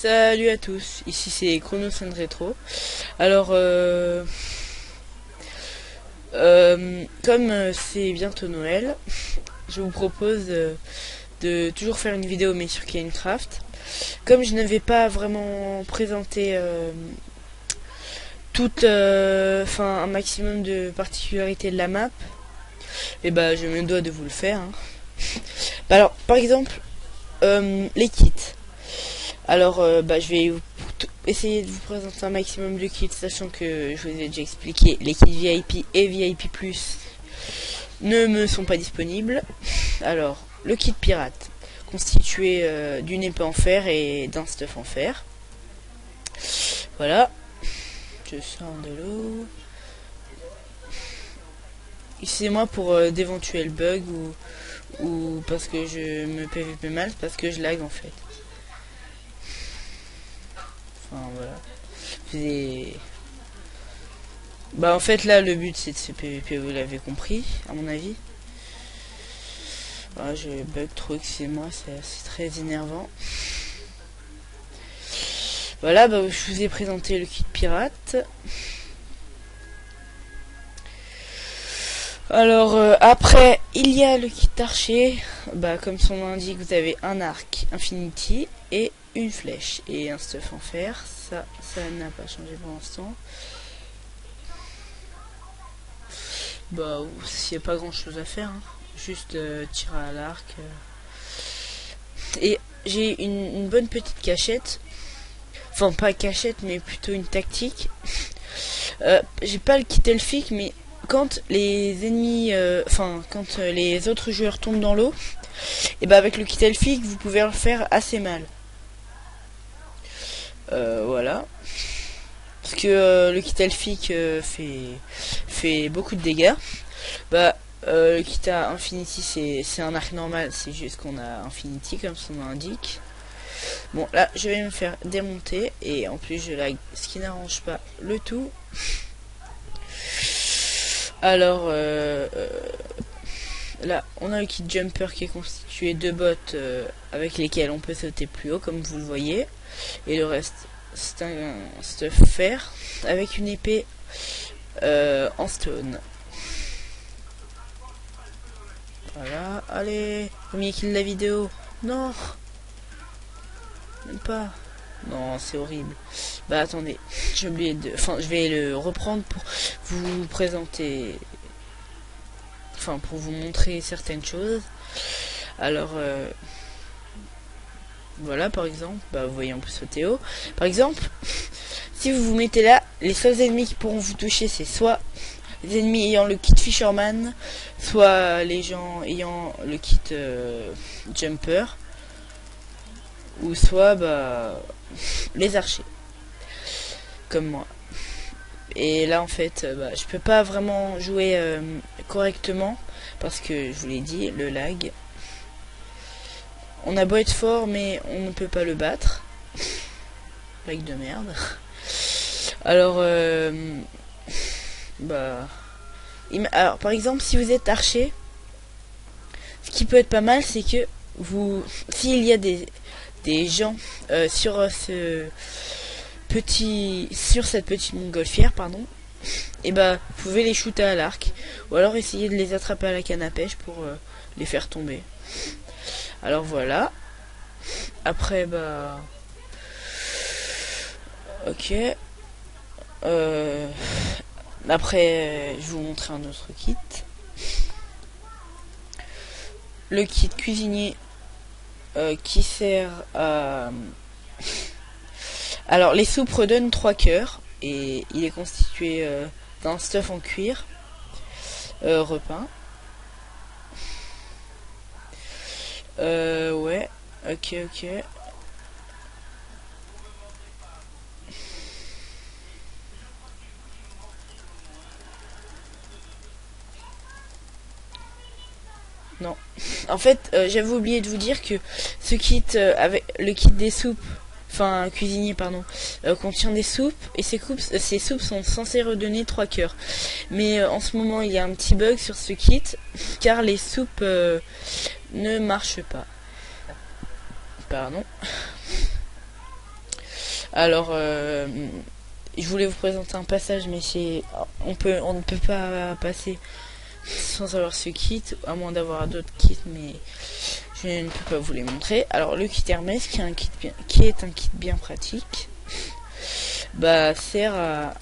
Salut à tous, ici c'est Chronos and Retro. Alors, comme c'est bientôt Noël, je vous propose de toujours faire une vidéo mais sur Minecraft. Comme je ne vais pas vraiment présenter un maximum de particularités de la map, et bah je me dois de vous le faire. Hein. Alors, par exemple, les kits. Alors, je vais essayer de vous présenter un maximum de kits, sachant que je vous ai déjà expliqué, les kits VIP et VIP Plus ne me sont pas disponibles. Alors, le kit pirate, constitué d'une épée en fer et d'un stuff en fer. Voilà. Je sors de l'eau. Excusez-moi pour d'éventuels bugs ou parce que je me PVP mal, parce que je lag en fait. Enfin voilà. Bah en fait là le but c'est de se PVP, vous l'avez compris à mon avis. Voilà, je bug trop, excusez-moi, c'est très énervant. Voilà, bah je vous ai présenté le kit pirate. Alors après il y a le kit archer. Bah comme son nom l'indique, vous avez un arc Infinity et une flèche et un stuff en fer. Ça n'a pas changé pour l'instant. Bah s'il n'y a pas grand chose à faire, hein. Juste tirer à l'arc. Et j'ai une bonne petite cachette. Enfin pas cachette mais plutôt une tactique. J'ai pas le kit elfique, mais quand les ennemis, quand les autres joueurs tombent dans l'eau, et bah avec le kit elfique vous pouvez leur faire assez mal. Voilà. Parce que le kit elfique fait beaucoup de dégâts. Bah le kit à Infinity c'est un arc normal, c'est juste qu'on a Infinity comme son nom indique. Bon là je vais me faire démonter et en plus je lag, ce qui n'arrange pas le tout. Alors là on a le kit jumper qui est constitué de bottes avec lesquelles on peut sauter plus haut comme vous le voyez, et le reste c'est un stuff fer avec une épée en stone. Voilà, allez, premier kill de la vidéo. Non, même pas. Non, c'est horrible. Bah attendez, j'ai oublié de... Enfin, je vais le reprendre pour vous présenter... Enfin, pour vous montrer certaines choses. Alors, voilà, par exemple, bah vous voyez, on peut sauter haut. Par exemple, si vous vous mettez là, les seuls ennemis qui pourront vous toucher, c'est soit les ennemis ayant le kit Fisherman, soit les gens ayant le kit Jumper, ou soit les archers, comme moi. Et là en fait je peux pas vraiment jouer correctement parce que je vous l'ai dit, le lag. On a beau être fort mais on ne peut pas le battre. Lag de merde. Alors alors par exemple si vous êtes archer, ce qui peut être pas mal c'est que s'il y a des gens sur cette petite montgolfière, pardon, et bah vous pouvez les shooter à l'arc ou alors essayer de les attraper à la canne à pêche pour les faire tomber. Alors voilà. Après ok. Après je vais vous montrer un autre kit. Le kit cuisinier qui sert à... Alors les soupes redonnent 3 cœurs et il est constitué d'un stuff en cuir repeint. Ouais, ok. Non. En fait, j'avais oublié de vous dire que ce kit avec le kit des soupes, enfin cuisinier pardon, contient des soupes et ces soupes sont censées redonner 3 cœurs. Mais en ce moment il y a un petit bug sur ce kit car les soupes ne marchent pas. Pardon. Alors, je voulais vous présenter un passage, mais on ne peut pas passer sans avoir ce kit, à moins d'avoir d'autres kits, mais je ne peux pas vous les montrer. Alors, le kit Hermès, qui est un kit bien pratique, bah, sert à...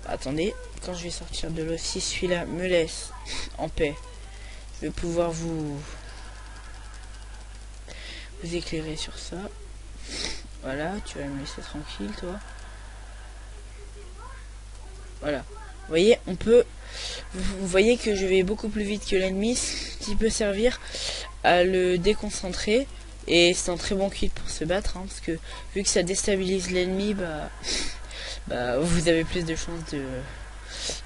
Attendez, quand je vais sortir de l'eau, si celui-là me laisse en paix, je vais pouvoir vous éclairer sur ça. Voilà, tu vas me laisser tranquille, toi. Voilà. Vous voyez, vous voyez que je vais beaucoup plus vite que l'ennemi, ce qui peut servir à le déconcentrer. Et c'est un très bon kit pour se battre, hein, parce que vu que ça déstabilise l'ennemi, bah, vous avez plus de chances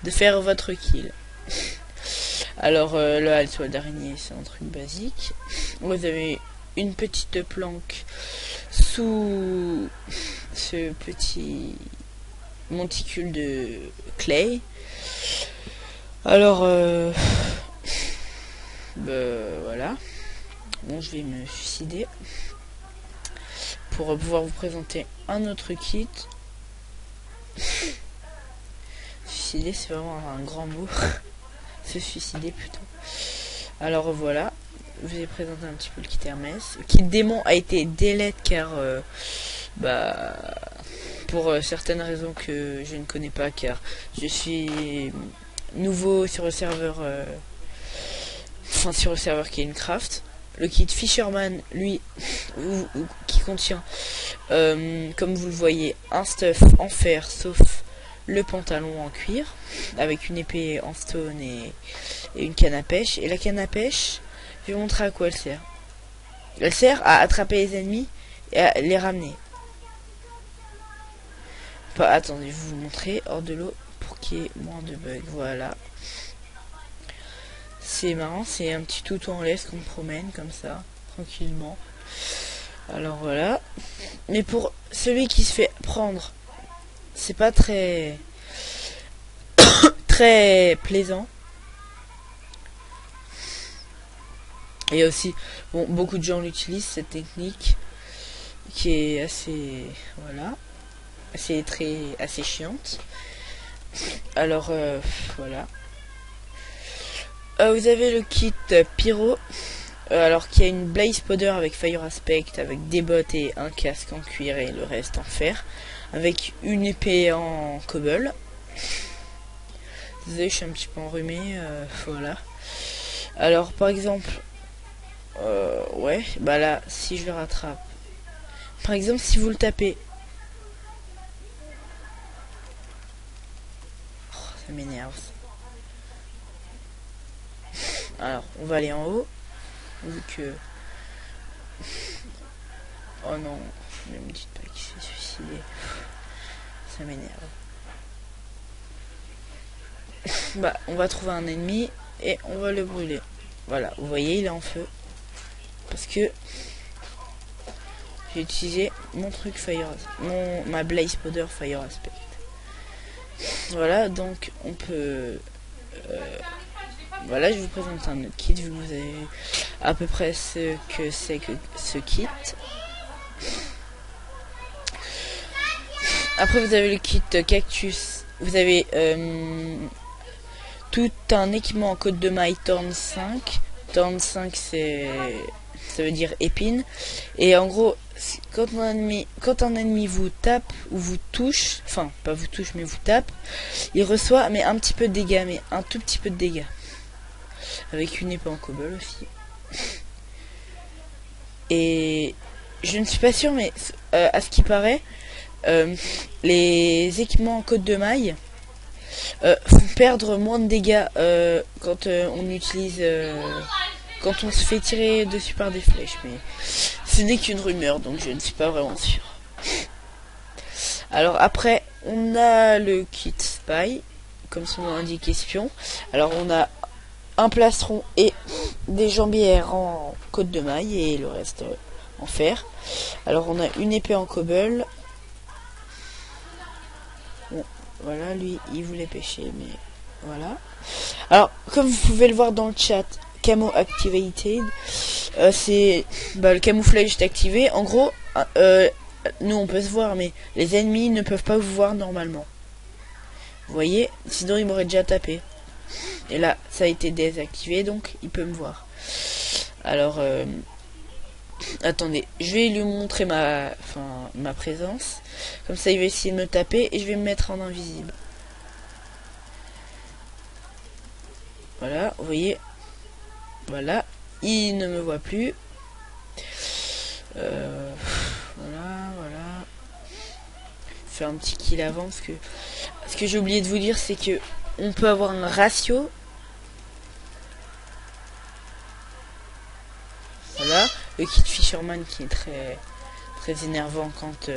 de faire votre kill. Alors là, le toile d'araignée, c'est un truc basique. Vous avez une petite planque sous ce petit monticule de clay. Alors voilà. Bon, je vais me suicider pour pouvoir vous présenter un autre kit. Suicider, c'est vraiment un grand mot. Se suicider plutôt. Alors voilà, je vous ai présenté un petit peu le kit Hermès. Le kit démon a été delete car pour certaines raisons que je ne connais pas, car je suis nouveau sur le serveur sur le serveur Gamecraft. Le kit Fisherman, lui, qui contient comme vous le voyez un stuff en fer, sauf le pantalon en cuir, avec une épée en stone et une canne à pêche. Et la canne à pêche, je vais vous montrer à quoi elle sert. Elle sert à attraper les ennemis et à les ramener. Attendez, je vais vous montrer hors de l'eau pour qu'il y ait moins de bugs. Voilà. C'est marrant, c'est un petit toutou en laisse qu'on promène comme ça, tranquillement. Alors voilà. Mais pour celui qui se fait prendre, c'est pas très très plaisant. Et aussi, bon, beaucoup de gens l'utilisent, cette technique, qui est assez, voilà, assez chiante. Alors voilà. Vous avez le kit pyro, alors qui a une blaze powder avec fire aspect, avec des bottes et un casque en cuir et le reste en fer, avec une épée en cobble. Désolé, je suis un petit peu enrhumé, voilà. Alors par exemple, ouais, bah là, si je le rattrape, par exemple, si vous le tapez, oh, ça m'énerve. Alors, on va aller en haut, vu que... Oh non, ne me dites pas qu'il s'est suicidé. Ça m'énerve. Bah, on va trouver un ennemi et on va le brûler. Voilà, vous voyez, il est en feu. Parce que j'ai utilisé mon truc Fire... ma Blaze Powder Fire Aspect. Voilà, donc on peut... voilà, je vous présente un autre kit, vu que vous avez vu à peu près ce que c'est que ce kit. Après, vous avez le kit Cactus. Vous avez tout un équipement en code de maille Thorn 5. Thorn 5, ça veut dire épine. Et en gros, quand un ennemi vous tape ou vous touche, enfin, pas vous touche, mais vous tape, il reçoit mais un petit peu de dégâts, mais un tout petit peu de dégâts. Avec une épée en cobble aussi. Et je ne suis pas sûr, mais à ce qui paraît, les équipements en code de maille font perdre moins de dégâts quand on utilise, quand on se fait tirer dessus par des flèches. Mais ce n'est qu'une rumeur, donc je ne suis pas vraiment sûr. Alors après, on a le kit Spy, comme son nom indique, espion. Alors on a un plastron et des jambières en côte de maille et le reste en fer. Alors on a une épée en cobble. Bon, voilà, lui il voulait pêcher, mais voilà. Alors comme vous pouvez le voir dans le chat, camo activated, c'est le camouflage est activé. En gros, nous on peut se voir, mais les ennemis ne peuvent pas vous voir normalement. Vous voyez, sinon il m'aurait déjà tapé. Et là, ça a été désactivé, donc il peut me voir. Alors, attendez, je vais lui montrer ma présence. Comme ça, il va essayer de me taper et je vais me mettre en invisible. Voilà, vous voyez. Voilà, il ne me voit plus. Voilà. Faire un petit kill avant, parce que ce que j'ai oublié de vous dire, c'est que on peut avoir un ratio. Voilà, le kit Fisherman qui est très énervant quand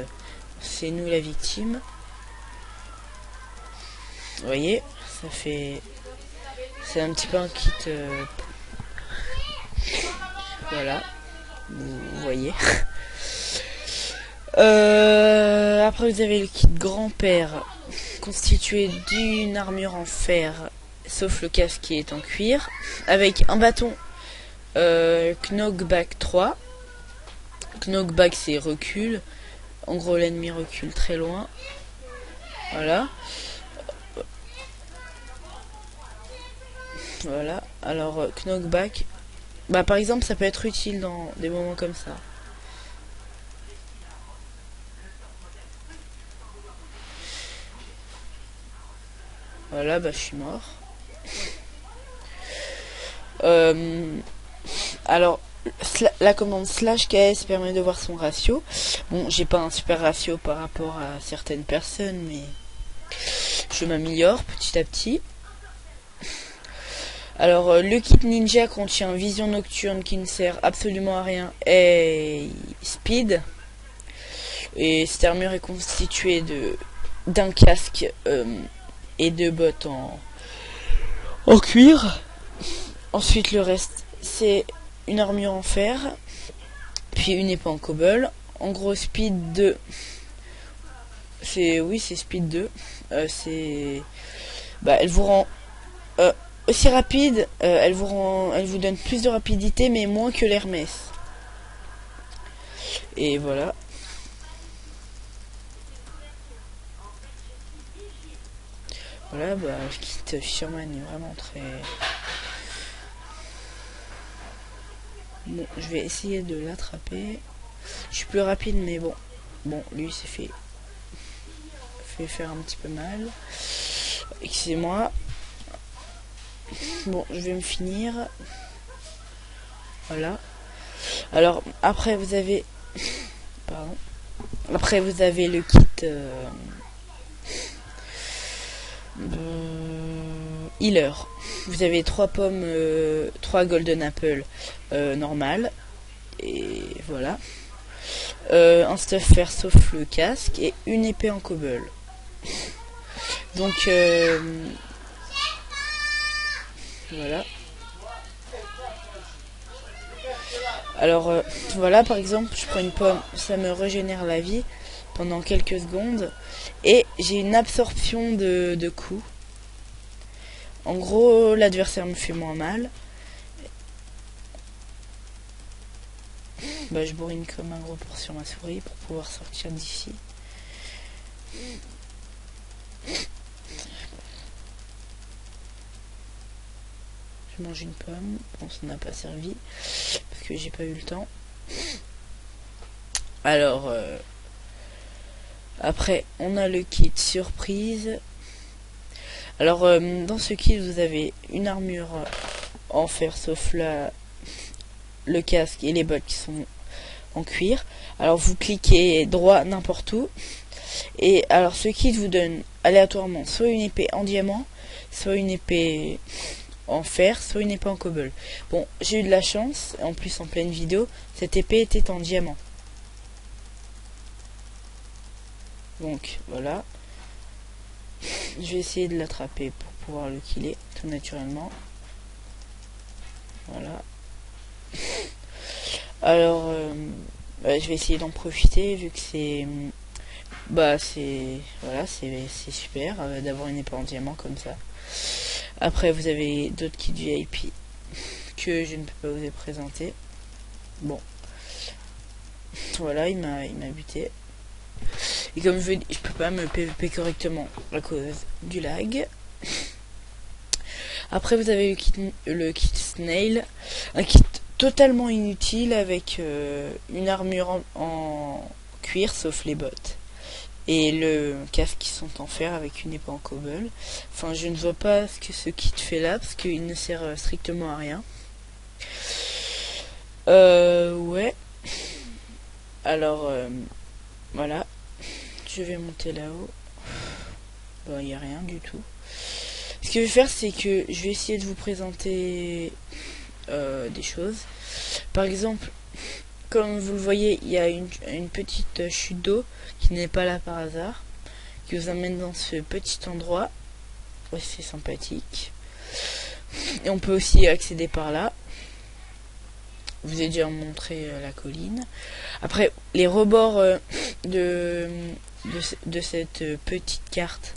c'est nous la victime. Vous voyez, ça fait, c'est un petit peu un kit. Voilà, vous voyez. Après vous avez le kit grand-père constitué d'une armure en fer, sauf le casque qui est en cuir, avec un bâton Knockback 3. Knockback c'est recul. En gros l'ennemi recule très loin. Voilà. Voilà. Alors Knockback, bah par exemple ça peut être utile dans des moments comme ça. Voilà, bah je suis mort. Alors, la commande /KS permet de voir son ratio. Bon, j'ai pas un super ratio par rapport à certaines personnes, mais je m'améliore petit à petit. Alors, le kit ninja contient vision nocturne qui ne sert absolument à rien et speed. Et cette armure est constituée d'un casque et de bottes en cuir. Ensuite, le reste, c'est une armure en fer, puis une épée en cobble. En gros, speed 2. C'est speed 2. Elle vous rend aussi rapide. Elle vous donne plus de rapidité, mais moins que l'Hermès. Et voilà. Voilà, le kit Fisherman est vraiment très... Bon, je vais essayer de l'attraper. Je suis plus rapide, mais bon. Bon, lui, s'est fait faire un petit peu mal. Excusez-moi. Bon, je vais me finir. Voilà. Alors, après, vous avez... Pardon. Après, vous avez le kit... healer. Vous avez 3 pommes, 3 golden apple normal, et voilà. Un stuff fer sauf le casque et une épée en cobble. Donc voilà. Alors voilà, par exemple, je prends une pomme, ça me régénère la vie pendant quelques secondes et j'ai une absorption de coups. En gros, l'adversaire me fait moins mal. Je bourrine comme un gros porc sur ma souris pour pouvoir sortir d'ici. Je mange une pomme. Bon, ça n'a pas servi parce que j'ai pas eu le temps. Alors, après, on a le kit surprise. Alors, dans ce kit, vous avez une armure en fer, sauf le casque et les bottes qui sont en cuir. Alors, vous cliquez droit n'importe où. Et alors, ce kit vous donne aléatoirement soit une épée en diamant, soit une épée en fer, soit une épée en cobble. Bon, j'ai eu de la chance, en plus en pleine vidéo, cette épée était en diamant. Donc, voilà. Je vais essayer de l'attraper pour pouvoir le killer tout naturellement. Voilà. Alors, je vais essayer d'en profiter vu que c'est... c'est super d'avoir une épée en diamant comme ça. Après, vous avez d'autres kits VIP que je ne peux pas vous présenter. Bon. Voilà, il m'a buté. Et comme je peux pas me PVP correctement à cause du lag. Après vous avez le kit Snail, un kit totalement inutile avec une armure en cuir sauf les bottes. Et le casque qui sont en fer avec une épée en cobble. Enfin, je ne vois pas ce que ce kit fait là, parce qu'il ne sert strictement à rien. Ouais. Alors, voilà. Je vais monter là-haut. Bon, il n'y a rien du tout. Ce que je vais faire, c'est que je vais essayer de vous présenter des choses. Par exemple, comme vous le voyez, il y a une petite chute d'eau qui n'est pas là par hasard, qui vous amène dans ce petit endroit. Ouais, c'est sympathique. Et on peut aussi accéder par là. Je vous ai déjà montré la colline. Après, les rebords de cette petite carte,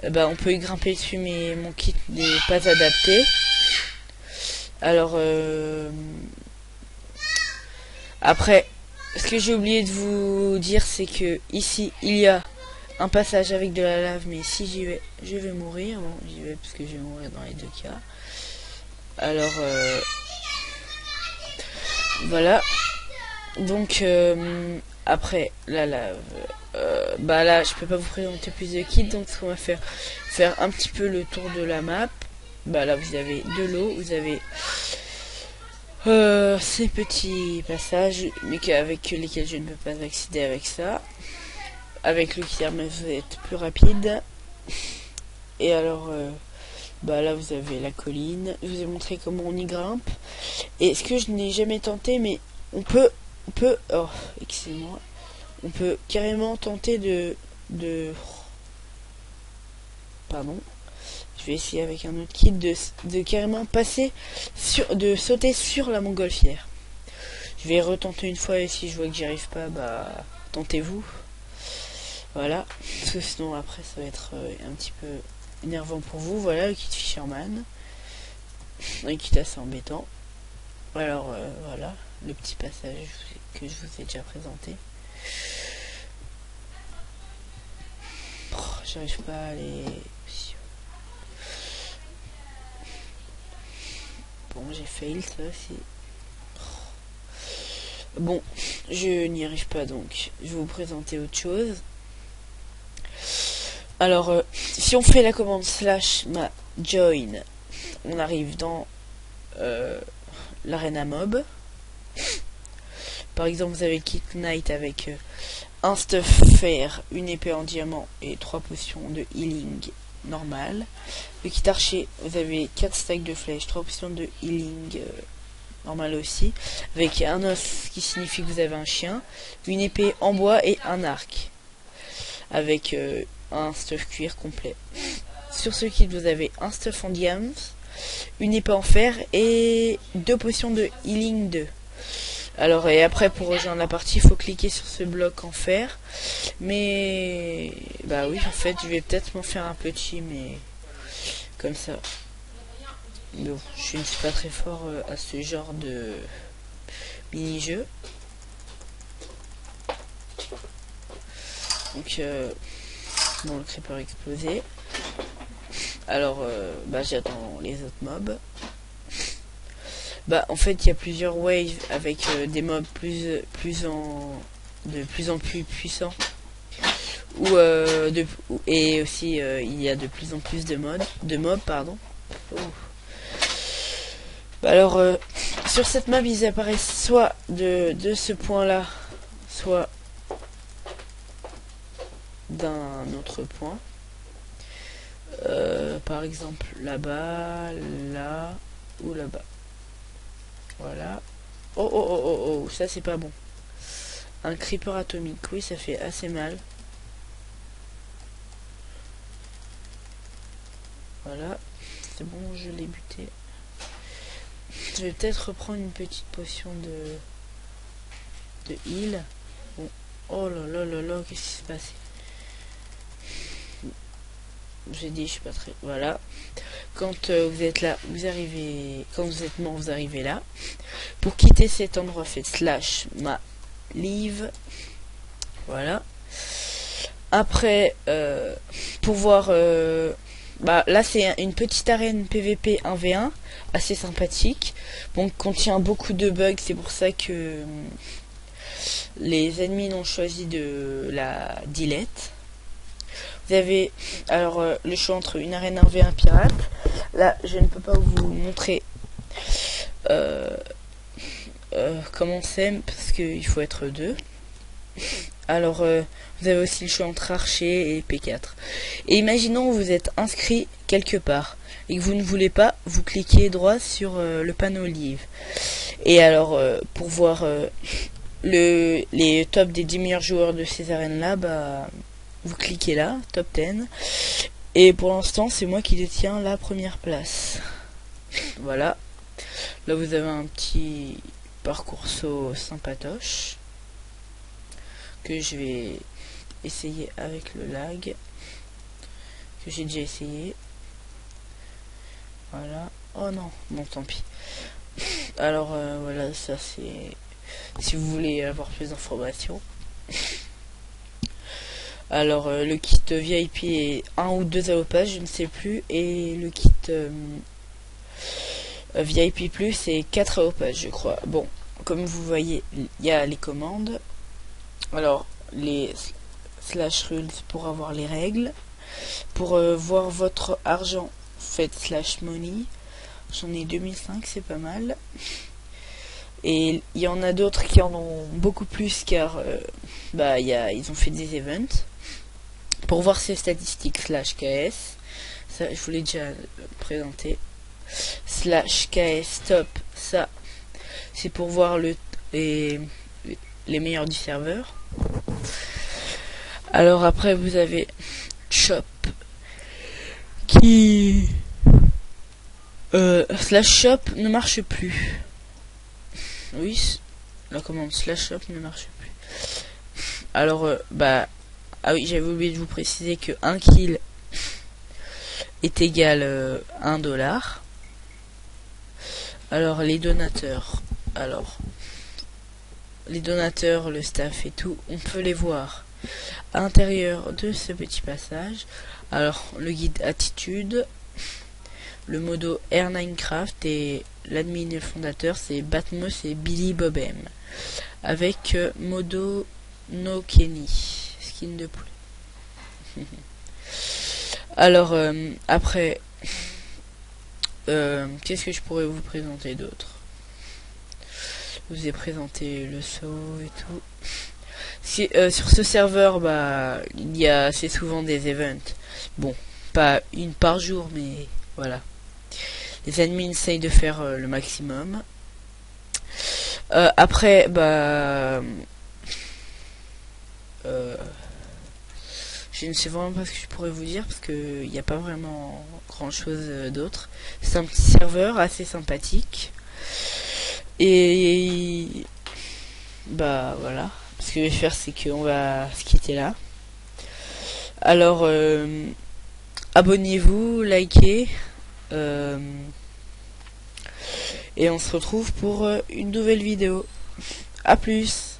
on peut y grimper dessus, mais mon kit n'est pas adapté. Alors, après, ce que j'ai oublié de vous dire, c'est que ici, il y a un passage avec de la lave, mais si j'y vais, je vais mourir. Bon, j'y vais parce que je vais mourir dans les deux cas. Alors, voilà. Donc, après, la lave. Là, je peux pas vous présenter plus de kits, donc ce qu'on va faire un petit peu le tour de la map. Là, vous avez de l'eau, vous avez ces petits passages, mais avec lesquels je ne peux pas accéder avec ça. Avec le kit mais vous êtes plus rapide. Et alors, là vous avez la colline. Je vous ai montré comment on y grimpe. Et ce que je n'ai jamais tenté, mais on peut, oh, excusez-moi, on peut carrément tenter pardon. Je vais essayer avec un autre kit de carrément de sauter sur la montgolfière. Je vais retenter une fois et si je vois que j'y arrive pas, tentez-vous. Voilà, parce que sinon après ça va être un petit peu énervant pour vous. Voilà le kit Fisherman, un kit assez embêtant. Alors voilà, le petit passage que je vous ai déjà présenté. J'arrive pas à aller... Bon, j'ai fail ça aussi. Bon, je n'y arrive pas, donc je vais vous présenter autre chose. Alors, si on fait la commande /join, on arrive dans l'arena mob. Par exemple, vous avez Kit Knight avec un stuff fer, une épée en diamant et 3 potions de healing normal. Le kit archer, vous avez 4 stacks de flèches, 3 potions de healing normal aussi, avec un os qui signifie que vous avez un chien, une épée en bois et un arc, avec un stuff cuir complet. Sur ce kit, vous avez un stuff en diams, une épée en fer et 2 potions de healing 2. Alors, et après, pour rejoindre la partie, il faut cliquer sur ce bloc en fer. Mais, oui, en fait, je vais peut-être m'en faire un petit, mais comme ça. Bon, je ne suis pas très fort à ce genre de mini-jeu. Donc, bon, le creeper explosé. Alors, j'attends les autres mobs. En fait, il y a plusieurs waves avec des mobs de plus en plus puissants. Et aussi, il y a de plus en plus de mobs, pardon. Oh. Alors, sur cette map, ils apparaissent soit de ce point-là, soit d'un autre point. Par exemple, là-bas, là ou là-bas. Voilà. Oh, ça c'est pas bon. Un creeper atomique, oui, ça fait assez mal. Voilà. C'est bon, je l'ai buté. Je vais peut-être reprendre une petite potion de heal. Bon. Oh là, qu'est-ce qui s'est passé? J'ai dit, je suis pas très... Voilà. Quand vous êtes là, vous arrivez... Quand vous êtes mort, vous arrivez là. Pour quitter cet endroit, faites /ma leave. Voilà. Après, pour voir... bah, là, c'est une petite arène PVP 1v1, assez sympathique. Bon, contient beaucoup de bugs, c'est pour ça que les ennemis ont choisi de la delete. Vous avez alors le choix entre une arène 1v1 pirate. Là, je ne peux pas vous montrer comment c'est, parce qu'il faut être deux. Alors, vous avez aussi le choix entre archer et P4. Et imaginons que vous êtes inscrit quelque part et que vous ne voulez pas, vous cliquez droit sur le panneau live. Et alors, pour voir les tops des 10 meilleurs joueurs de ces arènes-là, bah, vous cliquez là, top 10. Et pour l'instant, c'est moi qui détiens la première place. Voilà. Là, vous avez un petit parcours saut sympatoche que je vais essayer avec le lag, que j'ai déjà essayé. Voilà. Oh non, bon tant pis. Alors voilà, ça c'est si vous voulez avoir plus d'informations. Alors le kit VIP est 1 ou 2 AOPass, je ne sais plus, et le kit VIP Plus est 4 AOPass, je crois. Bon, comme vous voyez, il y a les commandes. Alors les slash rules pour avoir les règles. Pour voir votre argent, faites slash money. J'en ai 2005, c'est pas mal. Et il y en a d'autres qui en ont beaucoup plus, car bah, ils ont fait des events. Pour voir ces statistiques, slash KS, ça je vous l'ai déjà présenté. Slash KS top, ça c'est pour voir les meilleurs du serveur. Alors après vous avez shop qui slash shop ne marche plus. Oui, la commande slash shop ne marche plus. Alors bah ah oui, j'avais oublié de vous préciser que 1 kill est égal 1 $. Alors les donateurs, le staff et tout, on peut les voir à l'intérieur de ce petit passage. Alors le guide attitude, le modo R9Craft et l'admin et le fondateur c'est Batmos et Billy Bobem, avec modo No Kenny, skin de poulet. Alors après qu'est-ce que je pourrais vous présenter d'autre? Je vous ai présenté le saut et tout. Sur ce serveur, bah, il y a assez souvent des events. Bon, pas une par jour, mais voilà. Les admins essayent de faire le maximum. Après, bah, je ne sais vraiment pas ce que je pourrais vous dire, parce qu'il n'y a pas vraiment grand chose d'autre. C'est un petit serveur assez sympathique. Et bah voilà. Ce que je vais faire, c'est qu'on va se quitter là. Alors abonnez-vous, likez, et on se retrouve pour une nouvelle vidéo. A plus.